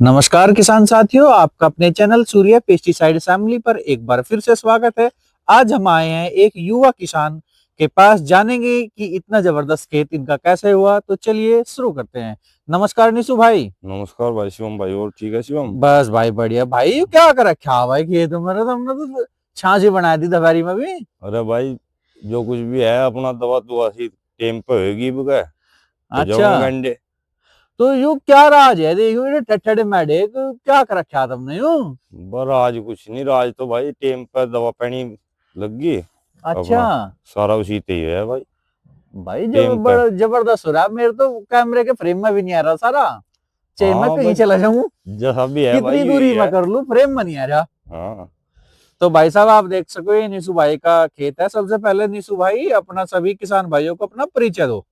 नमस्कार किसान साथियों, आपका अपने चैनल सूर्य पेस्टिसाइड फैमिली पर एक बार फिर से स्वागत है। आज हम आए हैं एक युवा किसान के पास, जानेंगे कि इतना जबरदस्त खेत इनका कैसे हुआ। तो चलिए शुरू करते हैं। नमस्कार निशु भाई। नमस्कार भाई शिवम भाई। और ठीक है शिवम? बस भाई बढ़िया भाई। ये क्या कर रखा है भाई खेत में? तो हमने तो छाछ ही बना दी दोपहरी में भी। अरे भाई, जो कुछ भी है अपना दवा दुआ सी टेम पे होगी बुका हो अच्छा, जाऊंगा गंडे। तो यू क्या राज है? देखो ये ठट्ठे मेढे क्या कर रखा है तुमने यू? पर आज कुछ नहीं, राज तो भाई टेम पे दवा पानी लग गई अच्छा अपना। सारा उसी ते ही है भाई। भाई, टेम जब पे। बड़ा जबरदस्त हो रहा है। मेरे तो कैमरे के फ्रेम में भी नहीं आ रहा सारा। चाहे मैं हाँ कहीं भाई, चला जाऊं, जैसा भी है भाई कितनी यही दूरी में है। कर लूं, फ्रेम में नहीं आ रहा। हाँ तो भाई साहब, आप देख सको ये निशु भाई का खेत है। सबसे पहले निशु भाई अपना सभी किसान भाइयों को अपना परिचय दो।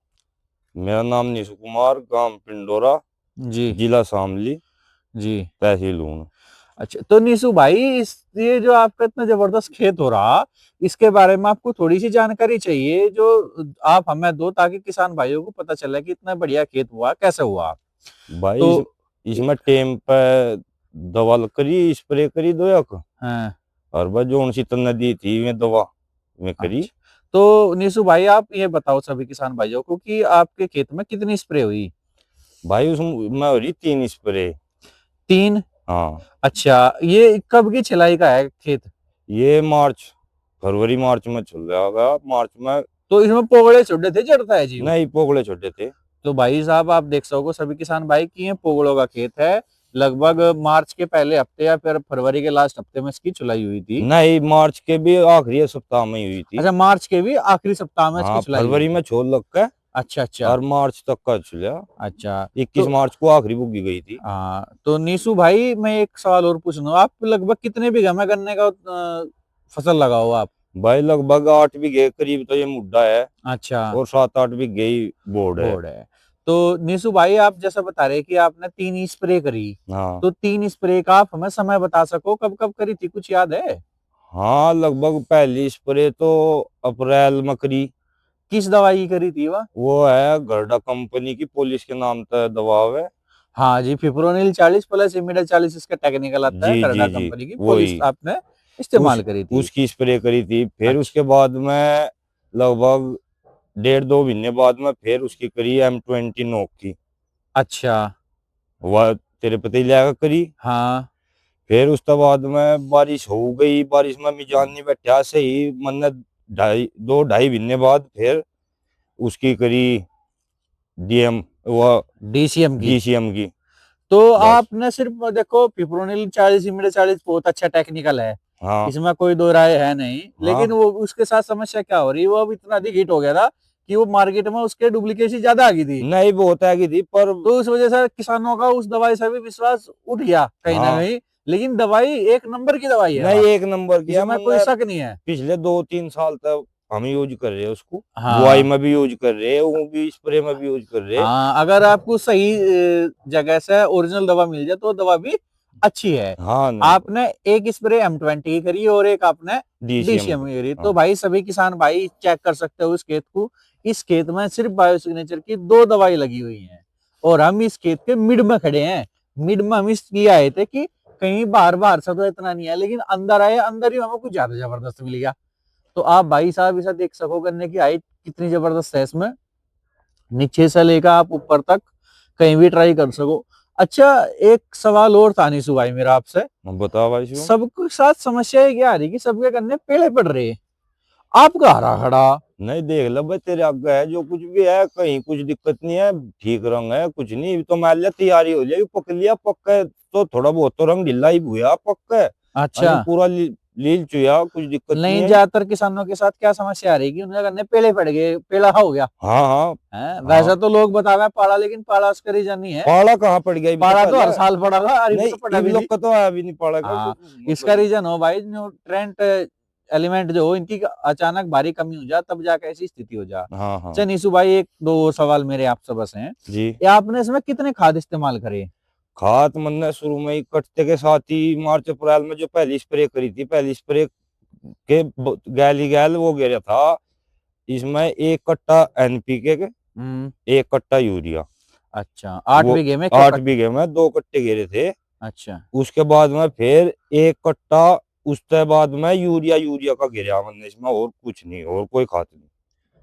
मेरा नाम निशु कुमार, गांव पिंडोरा, जी जिला शामली, जी। तहसील ऊना। अच्छा, तो निशु भाई, इस ये जो आपका इतना जबरदस्त खेत हो रहा, इसके बारे में आपको थोड़ी सी जानकारी चाहिए जो आप हमें दो, ताकि किसान भाइयों को पता चले कि इतना बढ़िया खेत हुआ कैसे हुआ। भाई तो इसमें टेम पे दवा करी, स्प्रे करी दो एक। हाँ, और बस जो उनसी तो नदी थी में दवा में करी। अच्छा। तो निशु भाई, आप ये बताओ सभी किसान भाइयों को कि आपके खेत में कितनी स्प्रे हुई? भाई उसमें हो रही 3 स्प्रे। 3? हाँ, अच्छा, ये कब की छिलाई का है खेत? ये मार्च, फरवरी मार्च में चल रहा होगा, मार्च में। तो इसमें पोगड़े छोटे थे, चढ़ता है जी वो? नहीं, पोगले छोटे थे। तो भाई साहब, आप देख सको सभी किसान भाई की ये पोगड़ों का खेत है। लगभग मार्च के पहले हफ्ते या फिर फरवरी के लास्ट हफ्ते में इसकी चुलाई हुई थी। नहीं, मार्च के भी आखिरी सप्ताह में ही हुई थी। अच्छा, मार्च के भी आखिरी सप्ताह में इसकी हाँ, चुलाई हुई फरवरी थी। में छोड़ लग के अच्छा अच्छा। और मार्च तक का चला। अच्छा, 21 तो मार्च को आखिरी बुगी गई थी। हाँ, तो निशु भाई मैं एक सवाल और पूछूंगा। आप लगभग कितने बीघा में गन्ने का फसल लगाओ आप? भाई लगभग 8 बीघे करीब तो ये मुड्डा है। अच्छा, और 7-8 बीघे ही बोर्ड है। बोर्ड है। तो निशु भाई, आप जैसा बता रहे कि आपने 3 स्प्रे करी, हाँ तो 3 स्प्रे का आप हमें समय बता सको, कब कब करी थी, कुछ याद है? हाँ, लगभग पहली स्प्रे तो अप्रैल में करी। किस दवाई की करी थी वह? वो है गर्डा कंपनी की, पुलिस के नाम पे दवा है। हाँ जी, फिप्रोनिल 40 प्लस इमिडा 40 इसका टेक्निकल आता जी है। जी करडा जी, कंपनी की वही। पॉलिश आपने उस इस्तेमाल करी थी? उसकी स्प्रे करी थी। फिर अच्छा उसके बाद में लगभग 1.5-2 महीने बाद में फिर उसकी करी M20 नोक की। अच्छा। वह तेरे पता ही लगा करी। हाँ फिर उसके बाद में बारिश हो गई, बारिश में मिजान नहीं बैठा सही मन। 2-2.5 महीने बाद फिर उसकी करी DM, वह डीसीएम की। DCM की। तो बस। आपने सिर्फ देखो, फिप्रोनिल 40 इमिडा 40 बहुत अच्छा टेक्निकल है, हाँ इसमें कोई दो राय है नहीं। लेकिन हाँ। वो उसके साथ समस्या क्या हो रही है, वो अब इतना अधिक हिट हो गया था कि वो मार्केट में उसके डुप्लीकेसी ज्यादा आ गई थी। नहीं, वो होता है कि थी पर। तो उस वजह से किसानों का उस दवाई से भी विश्वास उठ गया कहीं ना हाँ, कहीं। लेकिन दवाई एक नंबर की दवाई है नहीं वह, एक नंबर किया इसमें कोई मैंने। शक नहीं है। पिछले 2-3 साल तक हम यूज कर रहे हैं उसको। बुआई हाँ में भी यूज कर रहे हैं, वो भी स्प्रे में भी यूज कर रहे हैं। हाँ, अगर आपको सही जगह से ओरिजिनल दवा मिल जाए तो दवा भी अच्छी है। हाँ, नहीं आपने एक स्प्रे M20 की करी और एक आपने DCM डीसीएम की। की करी। तो हाँ भाई सभी किसान भाई चेक कर सकते हो इस खेत को। इस खेत में सिर्फ बायो सिग्नेचर की 2 दवाई लगी हुई है, और हम इस खेत के मिड में खड़े हैं। मिड में हम इसलिए आए थे कि कहीं बाहर बाहर से तो इतना नहीं है, लेकिन अंदर आए, अंदर ही हमें कुछ ज्यादा जबरदस्त मिल गया। तो आप भाई साहब इसे देख सको, करने की हाइट कितनी जबरदस्त है इसमें, नीचे से लेकर आप ऊपर तक कहीं भी ट्राई कर सको। अच्छा, एक सवाल और था निशु भाई मेरा आपसे। बताओ भाई शिवम। सबके साथ समस्या ये क्या आ रही कि सबके गन्ने पेड़े पड़ रहे हैं, आपका हरा खड़ा। नहीं, देख लो भाई, तेरे आगे है जो कुछ भी है, कहीं कुछ दिक्कत नहीं है। ठीक रंग है, कुछ नहीं तो मान लिया तैयारी हो जाएगी, पक लिया पक्का। तो थोड़ा बहुत तो रंग ढिला ही हुआ पक्का। अच्छा, और पूरा लील चुया, कुछ दिक्कत नहीं नहीं, है। ज्यादातर किसानों के साथ क्या समस्या आ रही कि उनके गन्ने पेड़े पड़ गए, पेड़ा हो गया हाँ हाँ है। हाँ। वैसा तो लोग बतावे पाड़ा, लेकिन पाड़ा उसका रीजन नहीं है। पाला कहाँ पड़ गया, अभी तो पाड़ा तो पहले। हर साल पड़ा था, अरे नहीं, तो पड़ा इब भी लोग नहीं। का तो आया भी नहीं पाला का हाँ, कुछ। मतलब इसका नहीं। रीजन हो भाई, न्यूट्रेंट एलिमेंट जो हो इनकी अचानक भारी कमी हो जा, तब जाके ऐसी स्थिति हो जा। हाँ अच्छा हाँ। निशु भाई, एक दो और सवाल मेरे आपसे बस हैं। जी। ये आपने इसमें कितने खाद इस्तेमाल करे? खाद मैंने शुरू में ही कटते के साथ ही मार्च अप्रैल में जो पहली स्प्रे करी थी, पहली स्प्रे के गैल ही गैल वो गिरा था। इसमें 1 कट्टा NPK के, हम्म। 1 कट्टा यूरिया। अच्छा, 8 वो बीघे में 8 बीघे में 2 कट्टे घेरे थे। अच्छा उसके बाद में फिर 1 कट्टा, उसके बाद में यूरिया का घेरा हमने इसमें, और कुछ नहीं, और कोई खाद नहीं।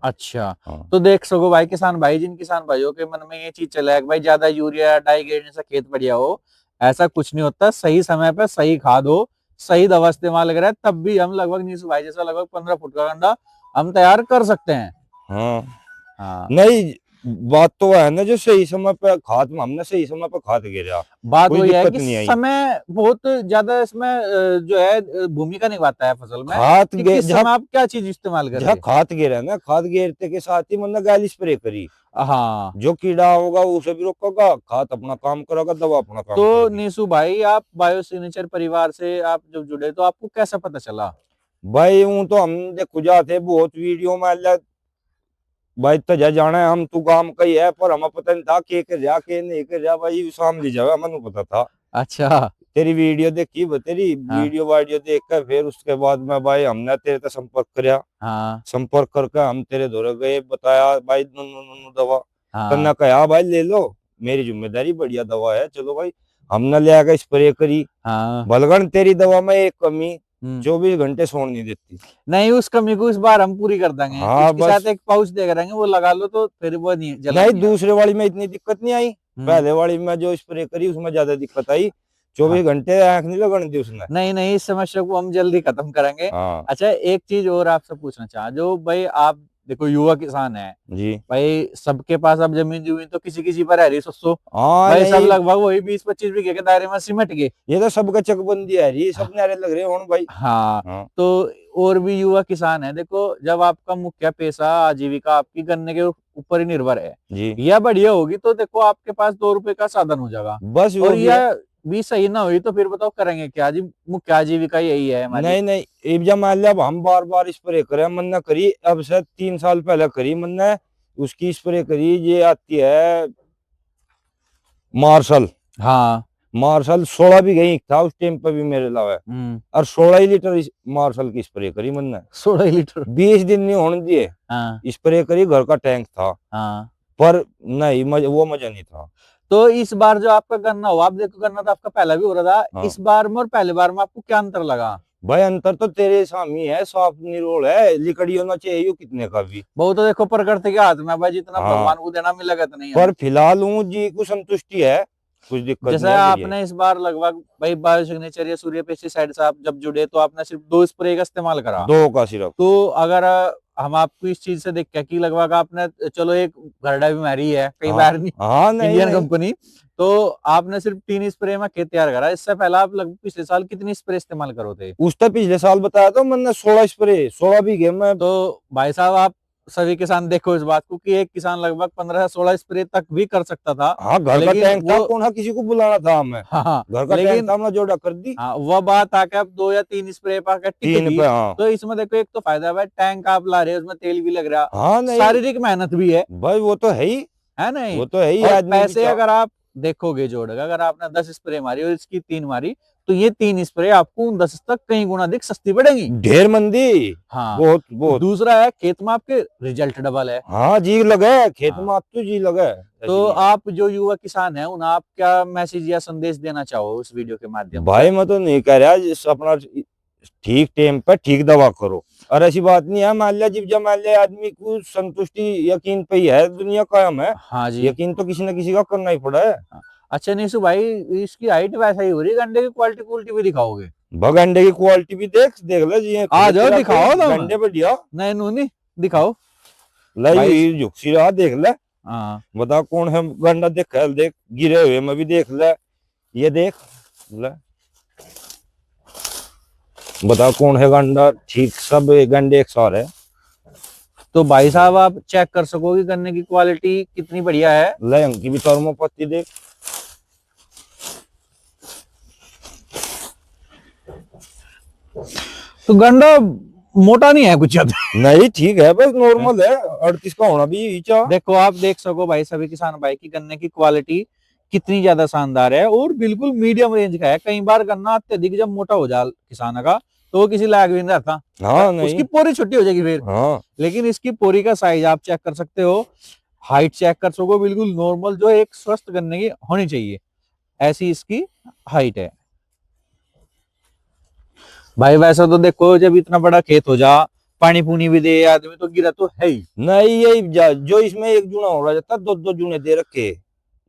अच्छा। हाँ तो देख सको भाई किसान भाई, जिन किसान भाइयों के मन में ये चीज चला है कि भाई ज्यादा यूरिया डाई गिरने से खेत बढ़िया हो, ऐसा कुछ नहीं होता। सही समय पे सही खाद हो, सही दवा इस्तेमाल करें, तब भी हम लगभग नीसू भाई जैसा लगभग 15 फुट का गंडा हम तैयार कर सकते हैं। हाँ। हाँ, नहीं, बात तो है ना, जो सही समय पे खाद, हमने सही समय पे खाद गिरा, बात कोई वही है दिक्कत कि नहीं आई। समय बहुत ज्यादा इसमें जो है भूमिका निभाता है फसल में, खाद कि किस जहाँ समय आप क्या चीज इस्तेमाल कर जहाँ रहे खाद गिरा ना, खाद गिरते के साथ ही मतलब गाली स्प्रे करी, हैं। हाँ, जो कीड़ा होगा उसे भी रोकेगा, खाद अपना काम करेगा, दवा अपना काम तो करेगी। नीसू भाई आप बायो सिग्नेचर परिवार से आप जब जुड़े तो आपको कैसा पता चला? भाई हूं तो हम देखो जाते बहुत वीडियो में अल्लाह, भाई तो जा जाना है, हम तू काम का ही है, पर हमें पता नहीं था के कर जा के नहीं कर जा, भाई सामने जावे मनु पता था। अच्छा। तेरी वीडियो देखी, तेरी हाँ वीडियो देख कर फिर उसके बाद में भाई हमने तेरे से संपर्क कराया। हाँ संपर्क करके हम तेरे दौरे गए, बताया भाई नु दवा, हाँ कन्ना कहा भाई ले लो, मेरी जिम्मेदारी, बढ़िया दवा है, चलो भाई। हमने ले आकर स्प्रे करी। हाँ। बलगन तेरी दवा में एक कमी, हम्म। 24 घंटे सोने नहीं देती। नहीं, उस कमी को इस बार हम पूरी कर देंगे, हाँ उसके बस। साथ एक पाउच दे करेंगे, वो लगा लो तो फिर वो नहीं जलन नहीं, नहीं आती। दूसरे वाली में इतनी दिक्कत नहीं आई, हम्म। पहले वाली में जो स्प्रे करी उसमें ज्यादा दिक्कत आई। हाँ। 24 घंटे आंख नहीं लगने दी उसने। नहीं नहीं, इस समस्या को हम जल्दी खत्म करेंगे। हाँ अच्छा, एक चीज और आपसे पूछना चाह, जो भाई आप देखो युवा किसान है जी। भाई, सबके पास अब जमीन जमीन तो किसी किसी पर है रही सो हाँ भाई, सब नहीं, लगभग वही 20-25 बीघे के दायरे में सिमट गए। ये तो सबका चकबंदी है जी, सब नारे लग रहे हो भाई। हाँ, हाँ तो और भी युवा किसान है, देखो जब आपका मुख्य पेशा आजीविका आपकी गन्ने के ऊपर ही निर्भर है, जी। यह बढ़िया होगी तो देखो आपके पास 2 रुपए का साधन हो जाएगा। बस और वो भी है। यह भी सही ना हुई तो फिर बताओ करेंगे क्या जी, मुख्य आजीविका यही है हमारी। नहीं नहीं, अब जब मान लिया, अब हम बार बार स्प्रे करें, मन ने करी, अब से 3 साल पहले करी मन ने, उसकी स्प्रे करी, ये आती है मार्शल। हाँ। मार्शल 16 भी गई था उस टाइम पे भी मेरे अलावा, और 16 ही लीटर मार्शल की स्प्रे करी मन ने। 16 लीटर। 20 दिन नहीं होने दिए, हाँ स्प्रे करी, घर का टैंक था, हाँ। पर नहीं वो मजा नहीं था। तो इस बार जो आपका गन्ना हुआ, आप देखो गन्ना तो आपका पहला भी हो रहा था, हाँ इस बार में और पहले बार में आपको क्या अंतर लगा? भाई अंतर तो तेरे सामने है, साफ निरोल है, लिकड़ी होना चाहिए कितने का भी। वो तो देखो प्रकृति के हाथ में है भाई, जितना हाँ, भगवान को देना मिलेगा तो नहीं पर हमें। फिलहाल हूँ जी को संतुष्टि है, कुछ दिक्कत जैसे नहीं है, बढ़िया है। आपने इस बार लगभग भाई बायो सिग्नेचर या सूर्य पेस्टिसाइड से आप जब जुड़े तो आपने सिर्फ 2 स्प्रे का इस्तेमाल करा। 2 का सिर्फ। तो अगर हम आपको इस चीज से देख के कि लगभग आपने, चलो एक घरड़ा बीमारी है कई हाँ बार नहीं, हाँ, नहीं इंडियन नहीं, कंपनी, तो आपने सिर्फ 3 स्प्रे में खेत तैयार करा। इससे पहले आप लगभग पिछले साल कितनी स्प्रे इस्तेमाल करो थे? उसने पिछले साल बताया था मैंने, 16 स्प्रे, 16 बीघे में। तो भाई साहब आप सभी किसान देखो इस बात को कि एक किसान लगभग 15 से 16 स्प्रे तक भी कर सकता था, हाँ, घर का लेकिन टैंक था, वो कौन सा किसी को बुलाना था हमें, हाँ, घर का टैंक लेकिन था, हमने जोड़ा कर दी। हाँ, वह बात आके अब 2 या 3 स्प्रे पाके टिक 3 गई। पे, हाँ। तो इसमें देखो एक तो फायदा है भाई, टैंक आप ला रहे हो, उसमें तेल भी लग रहा, हाँ नहीं शारीरिक मेहनत भी भाई, वो तो है ही, है नहीं? वो तो है ही, और आदमी भी पैसे अगर आप देखोगे जोड़ के, अगर आपने 10 स्प्रे मारी और इसकी 3 मारी, तो ये 3 स्प्रे आपको उन 10 तक कई गुना अधिक सस्ती पड़ेंगी। ढेर मंदी, हाँ। बहुत बहुत। दूसरा है खेत में आपके रिजल्ट डबल है। हाँ जी लगे खेत हाँ। में, आप तो जी लगे, ऐसी तो नहीं है। आप जो युवा किसान है, उन आप क्या मैसेज या संदेश देना चाहो इस वीडियो के माध्यम भाई से? मैं तो नहीं कह रहा, अपना ठीक टाइम पे ठीक दवा करो, और ऐसी बात नहीं है, मान लिया जब मान लिया आदमी को संतुष्टि यकीन पे ही है, दुनिया कायम है, हाँ जी। यकीन तो किसी न किसी का करना ही पड़ा है। हाँ। अच्छा नीशु भाई, इसकी हाइट वैसा ही हो रही है, गंडे की क्वालिटी क्वालिटी भी दिखाओगे? गंडे की क्वालिटी भी देख देख ले जी, आ जाओ दिखाओ ना, गंडे बढ़िया, नहीं नूनी दिखाओ लाई भाई। झुकसी रहा, देख ले, हाँ। बता कौन है गंडा, देख देख गिरे हुए में भी देख ले, ये देख ले, बता कौन है गंडा, ठीक सब गंडे एक सार है। तो भाई साहब आप चेक कर सकोगे गन्ने की क्वालिटी कितनी बढ़िया है। ले की भी थर्मोपत्ती देख, तो गंडा मोटा नहीं है कुछ ज्यादा। नहीं ठीक है, बस नॉर्मल है, 38 का होना भी यही चाह। देखो आप देख सको भाई सभी किसान भाई की गन्ने की क्वालिटी कितनी ज्यादा शानदार है, और बिल्कुल मीडियम रेंज का है। कई बार गन्ना अत्यधिक जब मोटा हो जाए किसान का, तो वो किसी लायक भी नहीं रहता, हाँ उसकी नहीं, पोरी छुट्टी हो जाएगी फिर। हाँ लेकिन इसकी पोरी का साइज आप चेक कर सकते हो, हाइट चेक कर सको, बिल्कुल नॉर्मल जो एक स्वस्थ गन्ने की होनी चाहिए, ऐसी इसकी हाइट है भाई। वैसा तो देखो जब इतना बड़ा खेत हो जा, पानी पूनी भी दे आदमी तो गिरा तो है ही। नहीं यही जो इसमें एक जूना हो रहा जाता, दो दो जूने दे रखे,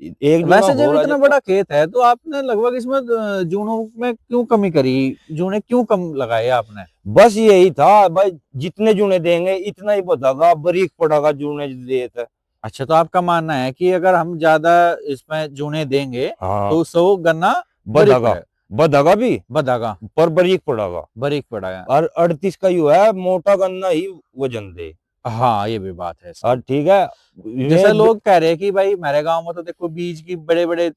एक जूना वैसे हो जब रहा इतना जाता। बड़ा खेत है तो आपने लगभग इसमें जूनों में क्यों कमी करी, जूने क्यों कम लगाए आपने? बस यही था भाई, जितने जूने देंगे इतना ही बतागा, बारीक पड़ेगा जूने देते। अच्छा, तो आपका मानना है कि अगर हम ज्यादा इसमें जूने देंगे हाँ तो उससे वो गन्ना बारीक बधागा, पड़ेगा, बधागा भी बदागा, पर बारीक पड़ेगा। बारीक पड़ेगा। और 38 का यू है, मोटा गन्ना ही वजन दे। हाँ ये भी बात है और इसकी। ठीक है, जैसे ये लोग कह रहे हैं कि भाई मेरे गांव में तो देखो बीज की बड़े बड़े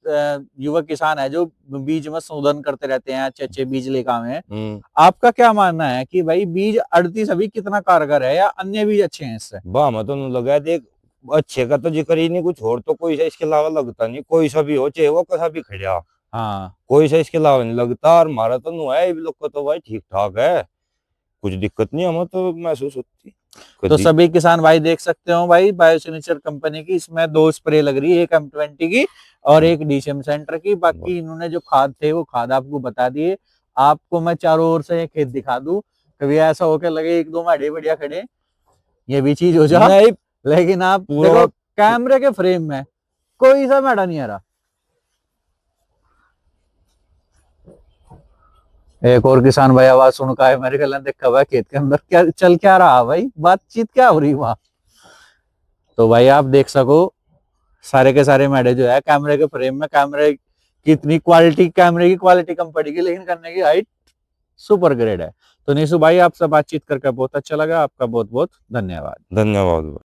युवक किसान है जो बीज में शोधन करते रहते हैं, अच्छे अच्छे बीज लेकर आए हैं। आपका क्या मानना है कि भाई बीज 38 अभी कितना कारगर है या अन्य बीज अच्छे हैं इससे? बा मैं तो नहीं लगा देख, अच्छे का तो जिक्र ही नहीं, कुछ और तो कोई सा इसके अलावा लगता नहीं, कोई सा भी हो चाहे वो कैसा भी खड़ा, हाँ कोई सा इसके अलावा नहीं लगता। और हमारा तो नु है, लोग का तो भाई ठीक ठाक है, कुछ दिक्कत नहीं हमें तो महसूस होती तो कभी। सभी किसान भाई देख सकते हो भाई, बायोसिग्नेचर कंपनी की इसमें 2 स्प्रे लग रही है, एक M20 की और एक डीसीएम सेंटर की। बाकी इन्होंने जो खाद थे वो खाद आपको बता दिए। आपको मैं चारों ओर से ये खेत दिखा दूं, कभी ऐसा हो के लगे एक दो माड़े बढ़िया खड़े, ये भी चीज हो जा। नहीं लेकिन आप पूरा देखो कैमरे के फ्रेम में कोई सा मैडा नहीं आ रहा। एक और किसान भाई आवाज सुन का है मेरे ख्याल में, देखा हुआ है खेत के अंदर क्या चल क्या रहा भाई, बातचीत क्या हो रही वहां। तो भाई आप देख सको सारे के सारे मैडे जो है कैमरे के फ्रेम में, कैमरे की इतनी क्वालिटी, कैमरे की क्वालिटी कम पड़ेगी लेकिन करने की हाइट सुपर ग्रेड है। तो निशु भाई आपसे बातचीत करके बहुत अच्छा लगा, आपका बहुत बहुत धन्यवाद। धन्यवाद।